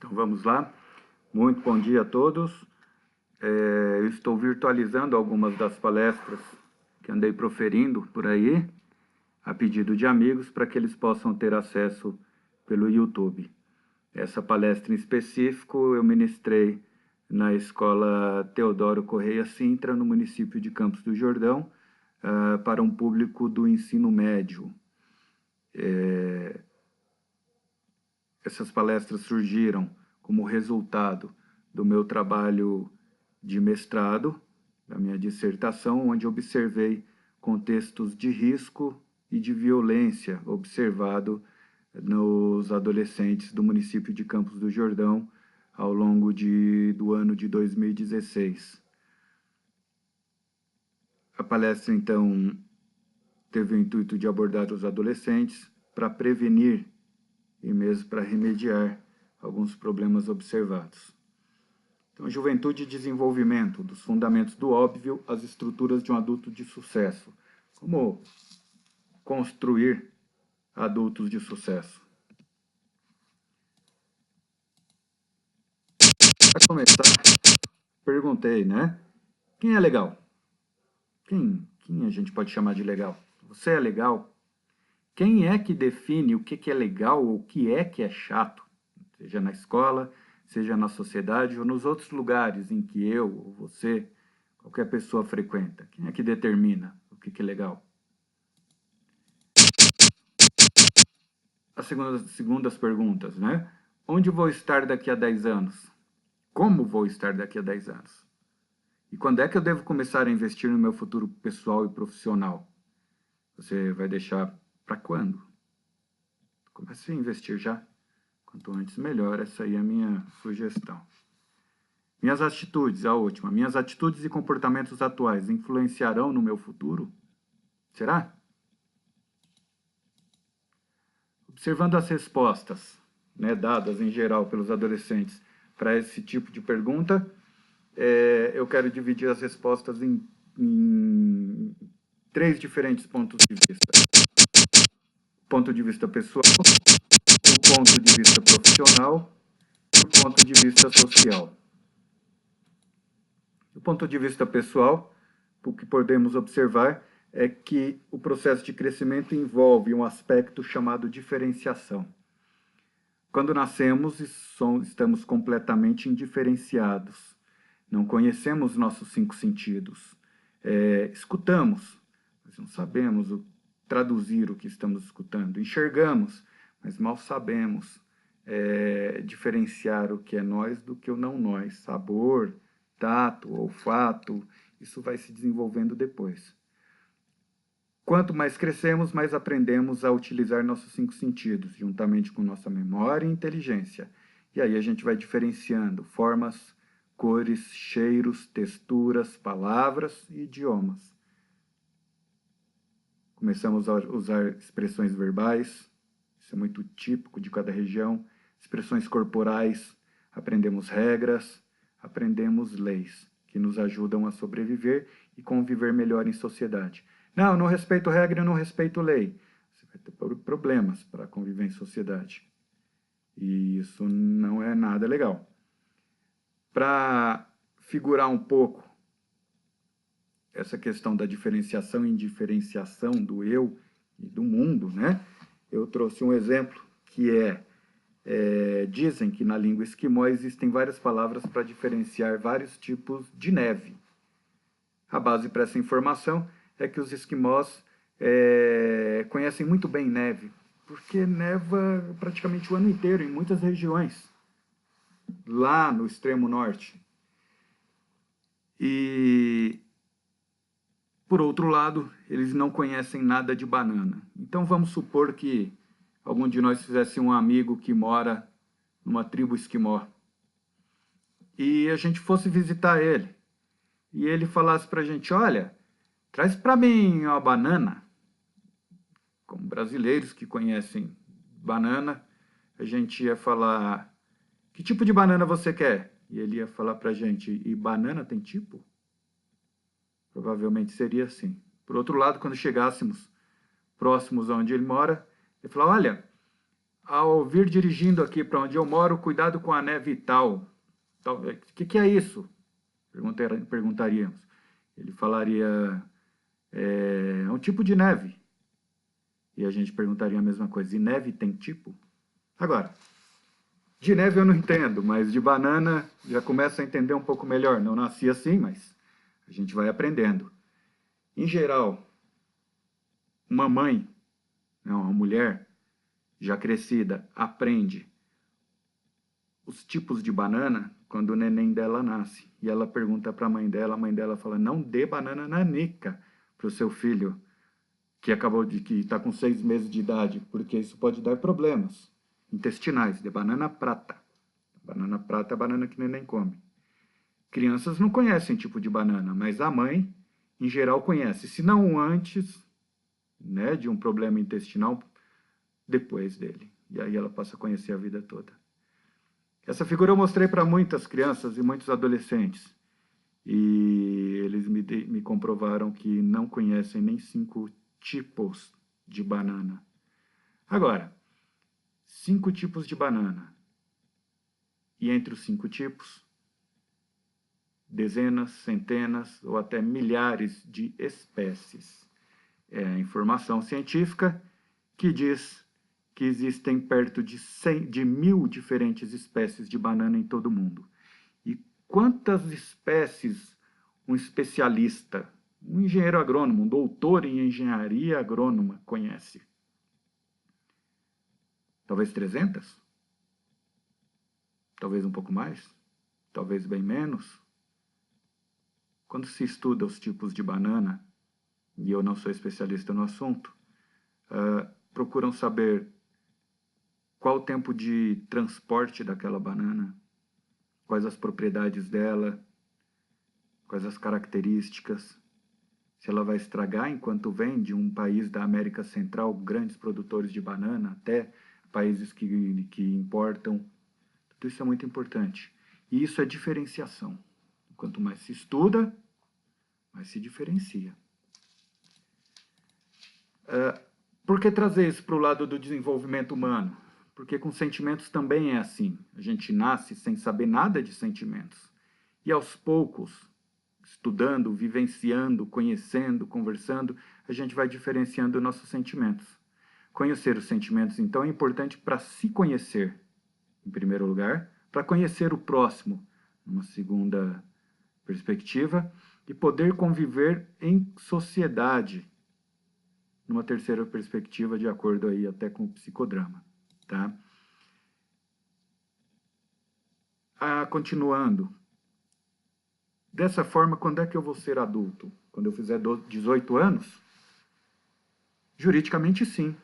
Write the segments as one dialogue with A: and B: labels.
A: Então vamos lá. Muito bom dia a todos. Eu estou virtualizando algumas das palestras que andei proferindo por aí, a pedido de amigos, para que eles possam ter acesso pelo YouTube. Essa palestra em específico eu ministrei na Escola Teodoro Correia Sintra, no município de Campos do Jordão, para um público do ensino médio. Essas palestras surgiram como resultado do meu trabalho de mestrado, da minha dissertação, onde observei contextos de risco e de violência observado nos adolescentes do município de Campos do Jordão ao longo do ano de 2016. A palestra, então, teve o intuito de abordar os adolescentes para prevenir e mesmo para remediar alguns problemas observados. Então, juventude e desenvolvimento, dos fundamentos do óbvio às estruturas de um adulto de sucesso. Como construir adultos de sucesso? Para começar, perguntei, né? Quem é legal? Quem a gente pode chamar de legal? Você é legal? Quem é que define o que é legal ou o que é chato? Seja na escola, seja na sociedade ou nos outros lugares em que eu ou você, qualquer pessoa frequenta. Quem é que determina o que é legal? As segundas perguntas, né? Onde vou estar daqui a 10 anos? Como vou estar daqui a 10 anos? E quando é que eu devo começar a investir no meu futuro pessoal e profissional? Você vai deixar para quando? Comece a investir já. Quanto antes, melhor. Essa aí é a minha sugestão. Minhas atitudes, a última. Minhas atitudes e comportamentos atuais influenciarão no meu futuro? Será? Observando as respostas, né, dadas em geral pelos adolescentes para esse tipo de pergunta, eu quero dividir as respostas em 3 diferentes pontos de vista. O ponto de vista pessoal, o ponto de vista profissional e o ponto de vista social. Do ponto de vista pessoal, o que podemos observar é que o processo de crescimento envolve um aspecto chamado diferenciação. Quando nascemos, estamos completamente indiferenciados. Não conhecemos nossos 5 sentidos. Escutamos, mas não sabemos traduzir o que estamos escutando. Enxergamos, mas mal sabemos diferenciar o que é nós do que o não nós. Sabor, tato, olfato, isso vai se desenvolvendo depois. Quanto mais crescemos, mais aprendemos a utilizar nossos 5 sentidos, juntamente com nossa memória e inteligência. E aí a gente vai diferenciando formas, cores, cheiros, texturas, palavras e idiomas. Começamos a usar expressões verbais, isso é muito típico de cada região, expressões corporais, aprendemos regras, aprendemos leis, que nos ajudam a sobreviver e conviver melhor em sociedade. Não, eu não respeito regra, eu não respeito lei. Você vai ter problemas para conviver em sociedade. E isso não é nada legal. Para figurar um pouco essa questão da diferenciação e indiferenciação do eu e do mundo, né? Eu trouxe um exemplo que dizem que na língua esquimó existem várias palavras para diferenciar vários tipos de neve. A base para essa informação é que os esquimós conhecem muito bem neve, porque neva praticamente o ano inteiro em muitas regiões, lá no extremo norte. E, por outro lado, eles não conhecem nada de banana. Então vamos supor que algum de nós fizesse um amigo que mora numa tribo esquimó e a gente fosse visitar ele e ele falasse para a gente, olha, traz para mim uma banana. Como brasileiros que conhecem banana, a gente ia falar, que tipo de banana você quer? E ele ia falar para a gente, e banana tem tipo? Provavelmente seria assim. Por outro lado, quando chegássemos próximos aonde ele mora, ele falou, olha, Ao vir dirigindo aqui para onde eu moro, cuidado com a neve e tal. O que é isso? Perguntaríamos. Ele falaria, é um tipo de neve. E a gente perguntaria a mesma coisa, e neve tem tipo? Agora, de neve eu não entendo, mas de banana já começo a entender um pouco melhor. Não nasci assim, mas a gente vai aprendendo. Em geral, uma mãe, não, uma mulher já crescida, aprende os tipos de banana quando o neném dela nasce. E ela pergunta para a mãe dela fala, não dê banana nanica para o seu filho, que está com 6 meses de idade, porque isso pode dar problemas intestinais, de banana prata. Banana prata é a banana que o neném come. Crianças não conhecem tipo de banana, mas a mãe, em geral, conhece. Se não antes, né, de um problema intestinal, depois dele. E aí ela passa a conhecer a vida toda. Essa figura eu mostrei para muitas crianças e muitos adolescentes. E eles me comprovaram que não conhecem nem 5 tipos de banana. Agora, 5 tipos de banana. E entre os 5 tipos, dezenas, centenas ou até milhares de espécies. É a informação científica que diz que existem perto de 1.000 diferentes espécies de banana em todo o mundo. E quantas espécies um especialista, um engenheiro agrônomo, um doutor em engenharia agrônoma conhece? Talvez 300? Talvez um pouco mais? Talvez bem menos? Quando se estuda os tipos de banana, e eu não sou especialista no assunto, procuram saber qual o tempo de transporte daquela banana, quais as propriedades dela, quais as características, se ela vai estragar enquanto vem de um país da América Central, grandes produtores de banana, até países que importam. Tudo isso é muito importante. E isso é diferenciação. Quanto mais se estuda, mais se diferencia. Por que trazer isso para o lado do desenvolvimento humano? Porque com sentimentos também é assim. A gente nasce sem saber nada de sentimentos. E aos poucos, estudando, vivenciando, conhecendo, conversando, a gente vai diferenciando nossos sentimentos. Conhecer os sentimentos, então, é importante para se conhecer, em primeiro lugar, para conhecer o próximo, numa segunda perspectiva, e poder conviver em sociedade, numa terceira perspectiva, de acordo aí até com o psicodrama. Tá? Continuando. Dessa forma, quando é que eu vou ser adulto? Quando eu fizer 18 anos? Juridicamente, sim.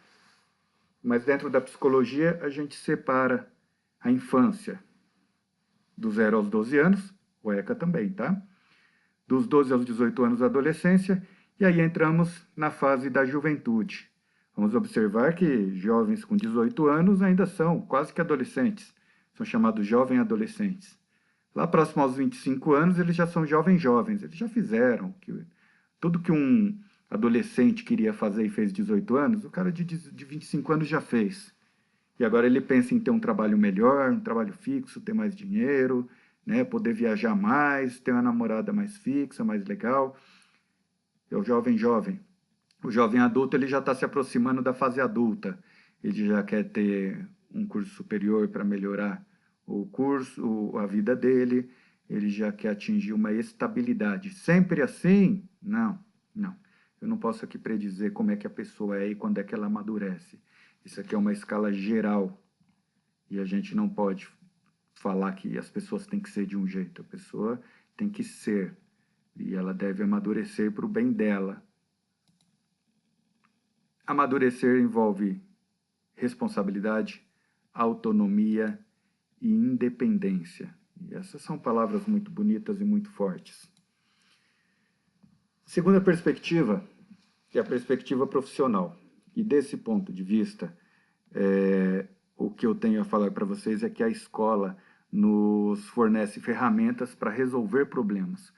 A: Mas dentro da psicologia, a gente separa a infância do 0 aos 12 anos, o ECA também, tá? Dos 12 aos 18 anos, a adolescência, e aí entramos na fase da juventude. Vamos observar que jovens com 18 anos ainda são quase que adolescentes, são chamados jovens adolescentes. Lá próximo aos 25 anos, eles já são jovens, eles já fizeram tudo que um adolescente queria fazer e fez 18 anos, o cara de 25 anos já fez. E agora ele pensa em ter um trabalho melhor, um trabalho fixo, ter mais dinheiro, né, poder viajar mais, ter uma namorada mais fixa, mais legal. É o jovem. O jovem adulto ele já está se aproximando da fase adulta. Ele já quer ter um curso superior para melhorar o curso, a vida dele. Ele já quer atingir uma estabilidade. Sempre assim? Não. Eu não posso aqui predizer como é que a pessoa é e quando é que ela amadurece. Isso aqui é uma escala geral. E a gente não pode falar que as pessoas têm que ser de um jeito. A pessoa tem que ser. E ela deve amadurecer para o bem dela. Amadurecer envolve responsabilidade, autonomia e independência. E essas são palavras muito bonitas e muito fortes. Segunda perspectiva é a perspectiva profissional. E desse ponto de vista, o que eu tenho a falar para vocês é que a escola nos fornece ferramentas para resolver problemas.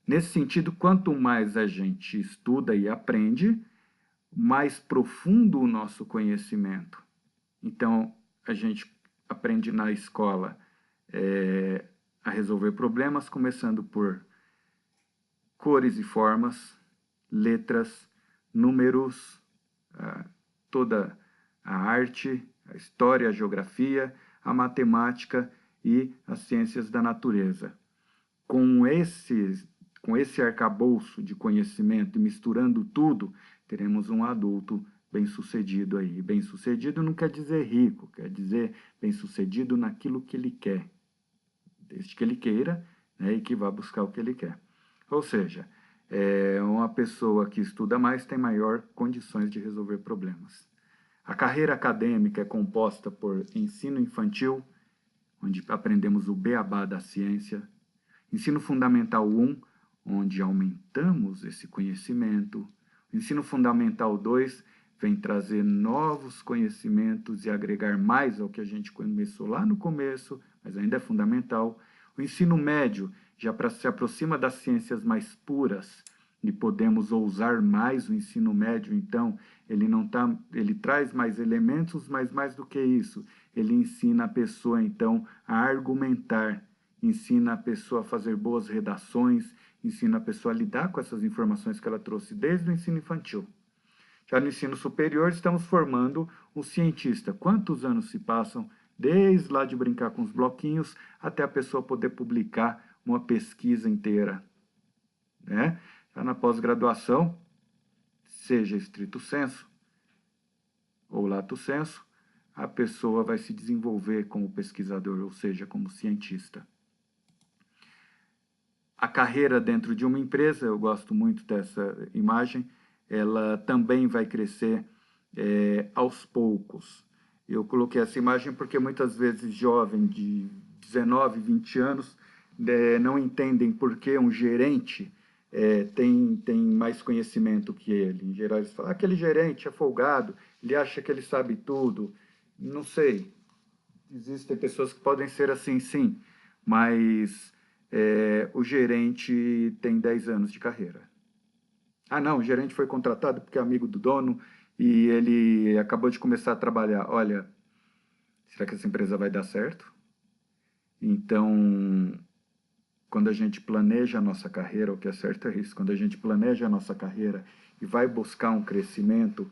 A: Nesse sentido, quanto mais a gente estuda e aprende, mais profundo o nosso conhecimento. Então, a gente aprende na escola a resolver problemas, começando por cores e formas, letras, números, toda a arte, a história, a geografia, a matemática e as ciências da natureza. Com esse arcabouço de conhecimento e misturando tudo, teremos um adulto bem-sucedido aí. Bem-sucedido não quer dizer rico, quer dizer bem-sucedido naquilo que ele quer, desde que ele queira, né, e que vá buscar o que ele quer. Ou seja, uma pessoa que estuda mais tem maior condições de resolver problemas. A carreira acadêmica é composta por ensino infantil, onde aprendemos o beabá da ciência, ensino fundamental 1, onde aumentamos esse conhecimento, ensino fundamental 2 vem trazer novos conhecimentos e agregar mais ao que a gente começou lá no começo, mas ainda é fundamental. O ensino médio já se aproxima das ciências mais puras e podemos ousar mais o ensino médio, então ele traz mais elementos, mas mais do que isso, ele ensina a pessoa então a argumentar, ensina a pessoa a fazer boas redações, ensina a pessoa a lidar com essas informações que ela trouxe desde o ensino infantil. Já no ensino superior, estamos formando um cientista. Quantos anos se passam desde lá de brincar com os bloquinhos até a pessoa poder publicar uma pesquisa inteira, né? Já na pós-graduação, seja estrito sensu ou lato sensu, a pessoa vai se desenvolver como pesquisador, ou seja, como cientista. A carreira dentro de uma empresa, eu gosto muito dessa imagem, ela também vai crescer aos poucos. Eu coloquei essa imagem porque muitas vezes jovens de 19, 20 anos não entendem por que um gerente tem mais conhecimento que ele. Em geral, eles falam, aquele gerente é folgado, ele acha que ele sabe tudo. Não sei. Existem pessoas que podem ser assim, sim, mas o gerente tem 10 anos de carreira. Ah, não, o gerente foi contratado porque é amigo do dono e ele acabou de começar a trabalhar. Olha, será que essa empresa vai dar certo? Então, quando a gente planeja a nossa carreira, o que é certo é isso, quando a gente planeja a nossa carreira e vai buscar um crescimento,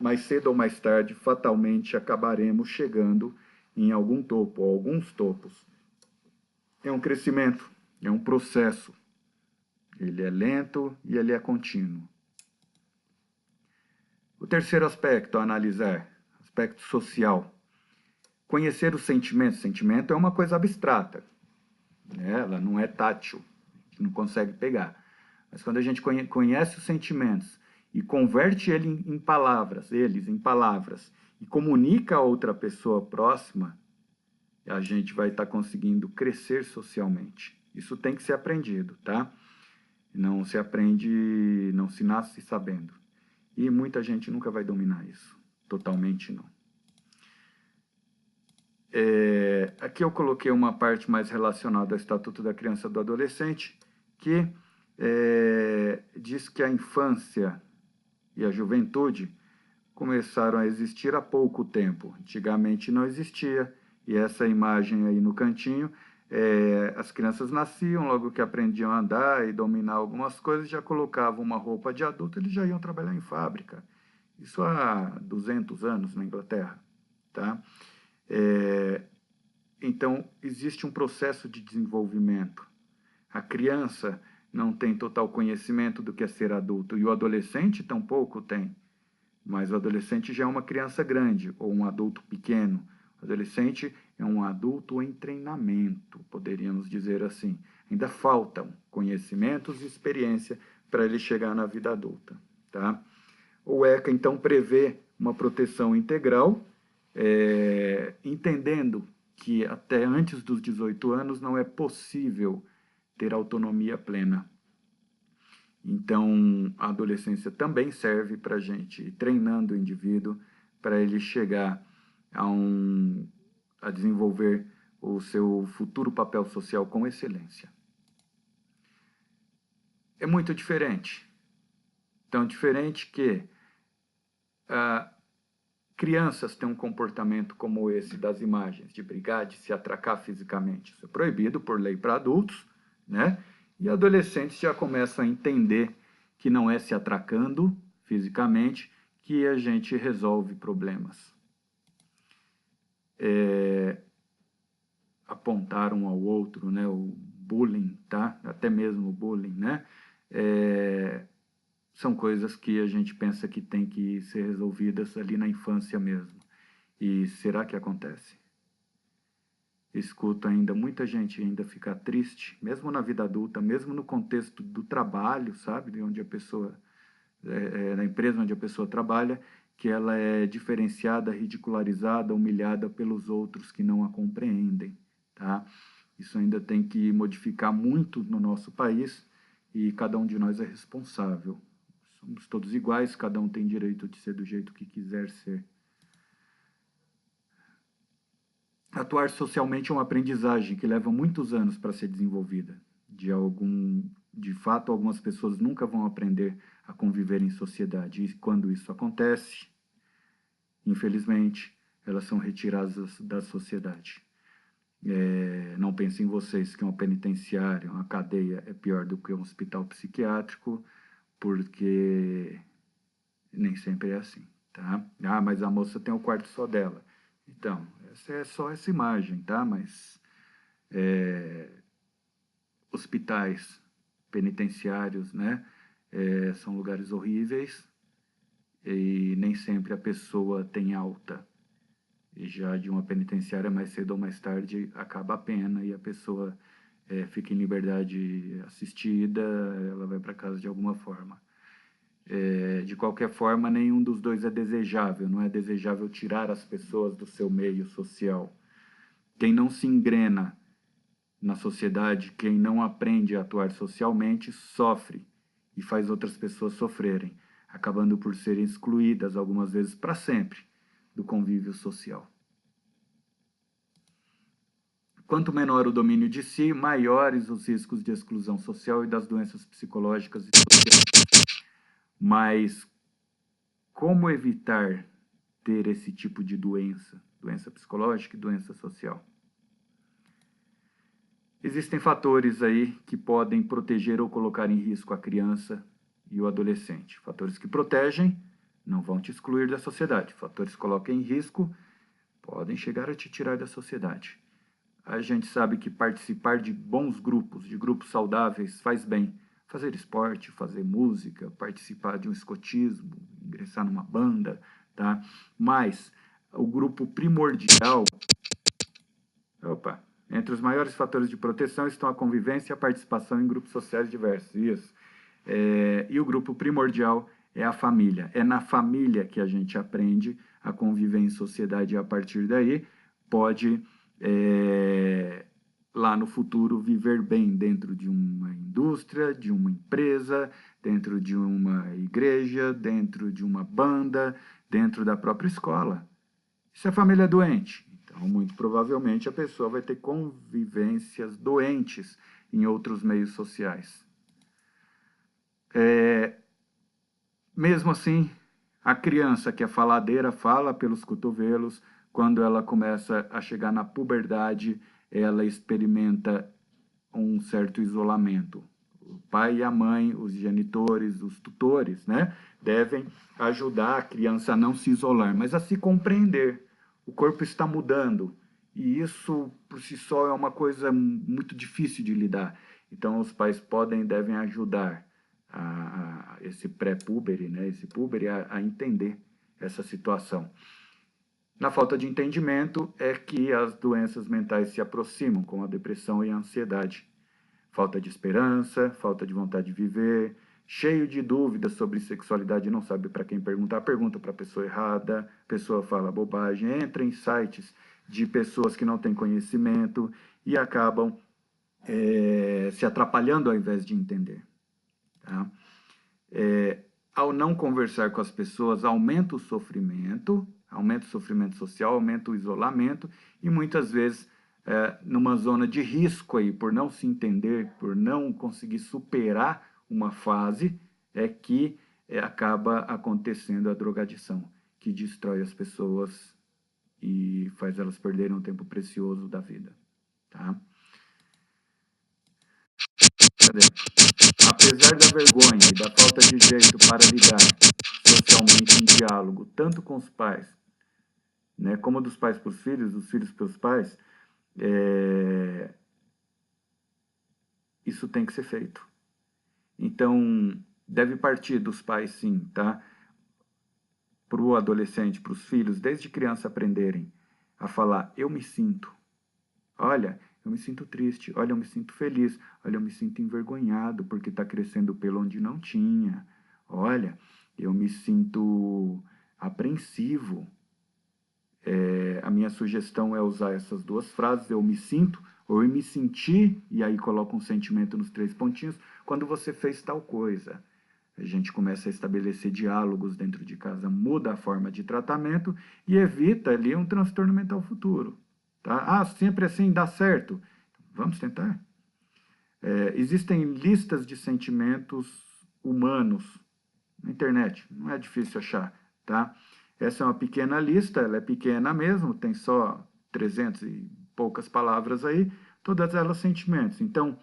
A: mais cedo ou mais tarde, fatalmente acabaremos chegando em algum topo, ou alguns topos. É um crescimento, é um processo. Ele é lento e ele é contínuo. O terceiro aspecto a analisar, aspecto social. Conhecer os sentimentos. Sentimento é uma coisa abstrata, né? Ela não é tátil, a gente não consegue pegar. Mas quando a gente conhece os sentimentos e converte eles em palavras, e comunica a outra pessoa próxima, a gente vai estar conseguindo crescer socialmente. Isso tem que ser aprendido, tá? Não se aprende, não se nasce sabendo. E muita gente nunca vai dominar isso. Totalmente não. Aqui eu coloquei uma parte mais relacionada ao Estatuto da Criança e do Adolescente, que diz que a infância e a juventude começaram a existir há pouco tempo. Antigamente não existia, e essa imagem aí no cantinho, as crianças nasciam, logo que aprendiam a andar e dominar algumas coisas, já colocavam uma roupa de adulto, eles já iam trabalhar em fábrica. Isso há 200 anos na Inglaterra, tá? Então, existe um processo de desenvolvimento. A criança não tem total conhecimento do que é ser adulto, e o adolescente tampouco tem. Mas o adolescente já é uma criança grande, ou um adulto pequeno. O adolescente é um adulto em treinamento, poderíamos dizer assim. Ainda faltam conhecimentos e experiência para ele chegar na vida adulta, tá? O ECA, então, prevê uma proteção integral, entendendo que até antes dos 18 anos não é possível ter autonomia plena. Então, a adolescência também serve para a gente ir treinando o indivíduo para ele chegar a desenvolver o seu futuro papel social com excelência. É muito diferente. Tão diferente que crianças têm um comportamento como esse das imagens, de brigar, de se atracar fisicamente. Isso é proibido por lei para adultos, né? E adolescentes já começam a entender que não é se atracando fisicamente que a gente resolve problemas. Apontar um ao outro, né? O bullying, tá? Até mesmo o bullying, né? São coisas que a gente pensa que tem que ser resolvidas ali na infância mesmo. E será que acontece? Escuto ainda muita gente ainda ficar triste, mesmo na vida adulta, mesmo no contexto do trabalho, sabe? De onde a pessoa, na empresa onde a pessoa trabalha, que ela é diferenciada, ridicularizada, humilhada pelos outros que não a compreendem, tá? Isso ainda tem que modificar muito no nosso país e cada um de nós é responsável. Somos todos iguais, cada um tem direito de ser do jeito que quiser ser. Atuar socialmente é uma aprendizagem que leva muitos anos para ser desenvolvida. De fato, algumas pessoas nunca vão aprender a conviver em sociedade. E quando isso acontece, infelizmente, elas são retiradas da sociedade. Não pensem vocês que uma penitenciária, uma cadeia é pior do que um hospital psiquiátrico, porque nem sempre é assim, tá? Ah, mas a moça tem o quarto só dela. Então, essa é só essa imagem, tá? Mas hospitais penitenciários, né? São lugares horríveis e nem sempre a pessoa tem alta. E já de uma penitenciária, mais cedo ou mais tarde, acaba a pena e a pessoa fica em liberdade assistida, ela vai para casa de alguma forma. De qualquer forma, nenhum dos dois é desejável. Não é desejável tirar as pessoas do seu meio social. Quem não se engrena na sociedade, quem não aprende a atuar socialmente, sofre e faz outras pessoas sofrerem, acabando por serem excluídas, algumas vezes para sempre, do convívio social. Quanto menor o domínio de si, maiores os riscos de exclusão social e das doenças psicológicas e sociais. Mas como evitar ter esse tipo de doença? Doença psicológica e doença social. Existem fatores aí que podem proteger ou colocar em risco a criança e o adolescente. Fatores que protegem não vão te excluir da sociedade. Fatores que colocam em risco podem chegar a te tirar da sociedade. A gente sabe que participar de bons grupos, de grupos saudáveis, faz bem. Fazer esporte, fazer música, participar de um escotismo, ingressar numa banda, tá? Mas o grupo primordial... Entre os maiores fatores de proteção estão a convivência e a participação em grupos sociais diversos. Isso. E o grupo primordial é a família. É na família que a gente aprende a conviver em sociedade e a partir daí pode, lá no futuro, viver bem dentro de uma indústria, de uma empresa, dentro de uma igreja, dentro de uma banda, dentro da própria escola. Se a família é doente, então muito provavelmente a pessoa vai ter convivências doentes em outros meios sociais. Mesmo assim, a criança que é faladeira fala pelos cotovelos. Quando ela começa a chegar na puberdade, ela experimenta um certo isolamento. O pai e a mãe, os genitores, os tutores, né, devem ajudar a criança a não se isolar, mas a se compreender. O corpo está mudando e isso, por si só, é uma coisa muito difícil de lidar. Então, os pais podem e devem ajudar esse pré-púbere, né, esse púbere, a entender essa situação. Na falta de entendimento é que as doenças mentais se aproximam, como a depressão e a ansiedade. Falta de esperança, falta de vontade de viver, cheio de dúvidas sobre sexualidade, não sabe para quem perguntar, pergunta para a pessoa errada, a pessoa fala bobagem, entra em sites de pessoas que não têm conhecimento e acabam se atrapalhando ao invés de entender. Tá? Ao não conversar com as pessoas, aumenta o sofrimento social, aumenta o isolamento e muitas vezes numa zona de risco aí, por não se entender, por não conseguir superar uma fase, é que acaba acontecendo a drogadição, que destrói as pessoas e faz elas perderem um tempo precioso da vida, tá? Cadê? Apesar da vergonha e da falta de jeito para lidar socialmente em diálogo, tanto com os pais, né, como dos pais para os filhos, dos filhos para os pais, isso tem que ser feito. Então, deve partir dos pais, sim, tá? Para o adolescente, para os filhos, desde criança aprenderem a falar, eu me sinto. Olha, eu me sinto triste. Olha, eu me sinto feliz. Olha, eu me sinto envergonhado porque está crescendo pelo onde não tinha. Olha, eu me sinto apreensivo. A minha sugestão é usar essas duas frases, eu me sinto, ou eu me senti, e aí coloca um sentimento nos 3 pontinhos, quando você fez tal coisa. A gente começa a estabelecer diálogos dentro de casa, muda a forma de tratamento e evita ali um transtorno mental futuro. Tá? Ah, sempre assim dá certo. Vamos tentar. Existem listas de sentimentos humanos na internet, não é difícil achar, tá? Essa é uma pequena lista, ela é pequena mesmo, tem só 300 e poucas palavras aí, todas elas sentimentos. Então,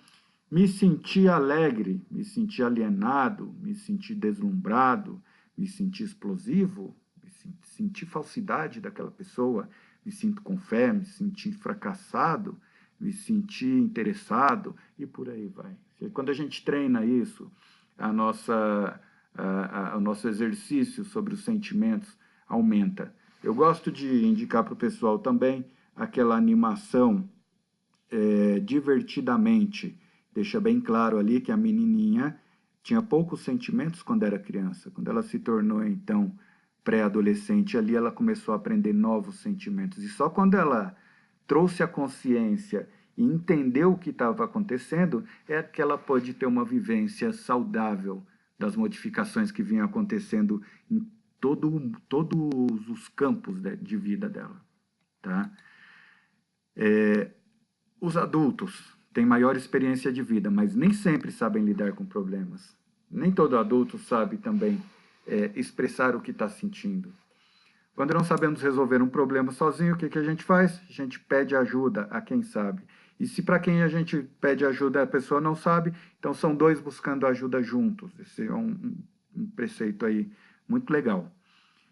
A: me senti alegre, me senti alienado, me senti deslumbrado, me senti explosivo, me senti falsidade daquela pessoa, me sinto com fé, me senti fracassado, me senti interessado e por aí vai. Quando a gente treina isso, o nosso exercício sobre os sentimentos aumenta. Eu gosto de indicar para o pessoal também aquela animação Divertidamente. Deixa bem claro ali que a menininha tinha poucos sentimentos quando era criança. Quando ela se tornou, então, pré-adolescente, ali ela começou a aprender novos sentimentos. E só quando ela trouxe a consciência e entendeu o que estava acontecendo, é que ela pôde ter uma vivência saudável das modificações que vinham acontecendo em todos os campos de vida dela. Tá? Os adultos têm maior experiência de vida, mas nem sempre sabem lidar com problemas. Nem todo adulto sabe também expressar o que está sentindo. Quando não sabemos resolver um problema sozinho, o que a gente faz? A gente pede ajuda a quem sabe. E se para quem a gente pede ajuda a pessoa não sabe, então são 2 buscando ajuda juntos. Esse é um preceito aí muito legal.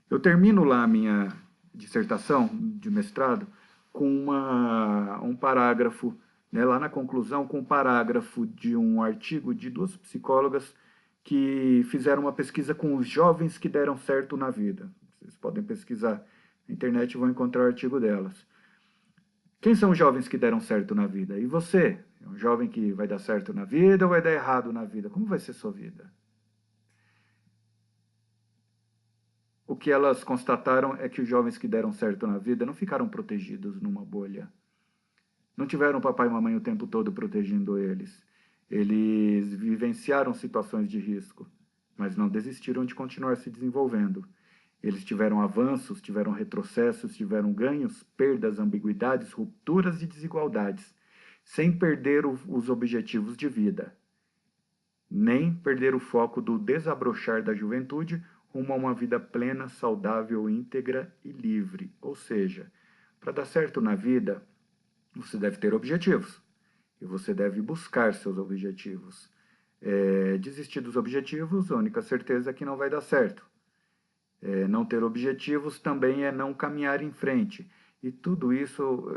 A: Eu termino lá a minha dissertação de mestrado com um parágrafo, né, lá na conclusão, com um parágrafo de um artigo de 2 psicólogas que fizeram uma pesquisa com os jovens que deram certo na vida. Vocês podem pesquisar na internet e vão encontrar o artigo delas. Quem são os jovens que deram certo na vida? E você? É um jovem que vai dar certo na vida ou vai dar errado na vida? Como vai ser sua vida? O que elas constataram é que os jovens que deram certo na vida não ficaram protegidos numa bolha. Não tiveram papai e mamãe o tempo todo protegendo eles. Eles vivenciaram situações de risco, mas não desistiram de continuar se desenvolvendo. Eles tiveram avanços, tiveram retrocessos, tiveram ganhos, perdas, ambiguidades, rupturas e desigualdades, sem perder os objetivos de vida, nem perder o foco do desabrochar da juventude rumo a uma vida plena, saudável, íntegra e livre. Ou seja, para dar certo na vida, você deve ter objetivos e você deve buscar seus objetivos. Desistir dos objetivos, a única certeza é que não vai dar certo. Não ter objetivos também é não caminhar em frente. E tudo isso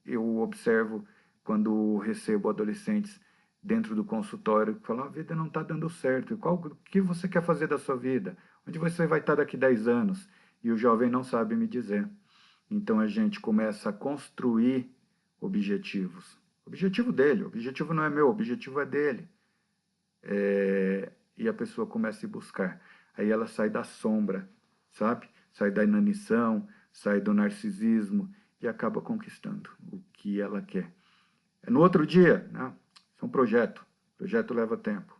A: eu observo quando recebo adolescentes dentro do consultório que falam, a vida não está dando certo. O que você quer fazer da sua vida? Onde você vai estar daqui 10 anos? E o jovem não sabe me dizer. Então a gente começa a construir objetivos. O objetivo dele, o objetivo não é meu, o objetivo é dele. E a pessoa começa a buscar. Aí ela sai da sombra, sabe? Sai da inanição, sai do narcisismo e acaba conquistando o que ela quer. No outro dia, não, isso é um projeto. O projeto leva tempo.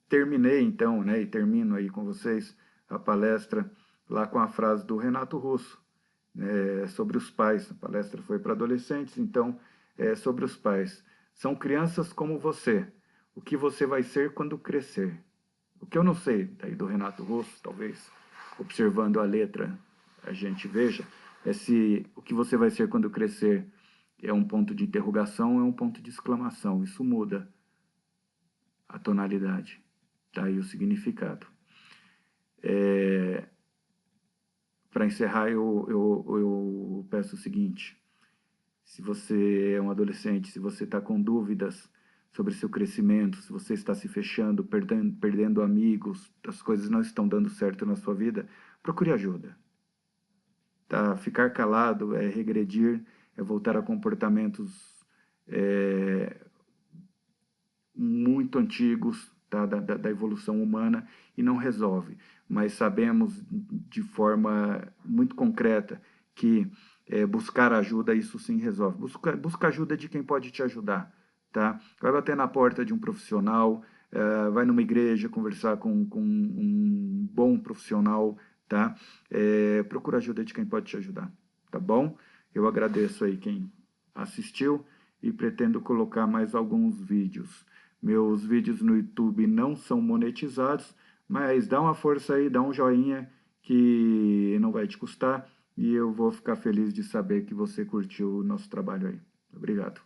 A: Terminei então, né, e termino aí com vocês a palestra lá com a frase do Renato Russo, sobre os pais. A palestra foi para adolescentes, então, sobre os pais. São crianças como você. O que você vai ser quando crescer? O que eu não sei, daí do Renato Russo, talvez, observando a letra, a gente veja, é se o que você vai ser quando crescer é um ponto de interrogação ou é um ponto de exclamação. Isso muda a tonalidade, daí o significado. Para encerrar, eu peço o seguinte: se você é um adolescente, se você está com dúvidas sobre seu crescimento, se você está se fechando, perdendo amigos, as coisas não estão dando certo na sua vida, procure ajuda. Tá? Ficar calado é regredir, é voltar a comportamentos muito antigos, tá? Da evolução humana, e não resolve. Mas sabemos de forma muito concreta que buscar ajuda, isso sim resolve. Busca ajuda de quem pode te ajudar. Tá? Vai bater na porta de um profissional, vai numa igreja conversar com um bom profissional, tá? Procura ajuda de quem pode te ajudar, tá bom? Eu agradeço aí quem assistiu e pretendo colocar mais alguns vídeos. Meus vídeos no YouTube não são monetizados, mas dá uma força aí, dá um joinha que não vai te custar e eu vou ficar feliz de saber que você curtiu o nosso trabalho aí. Obrigado.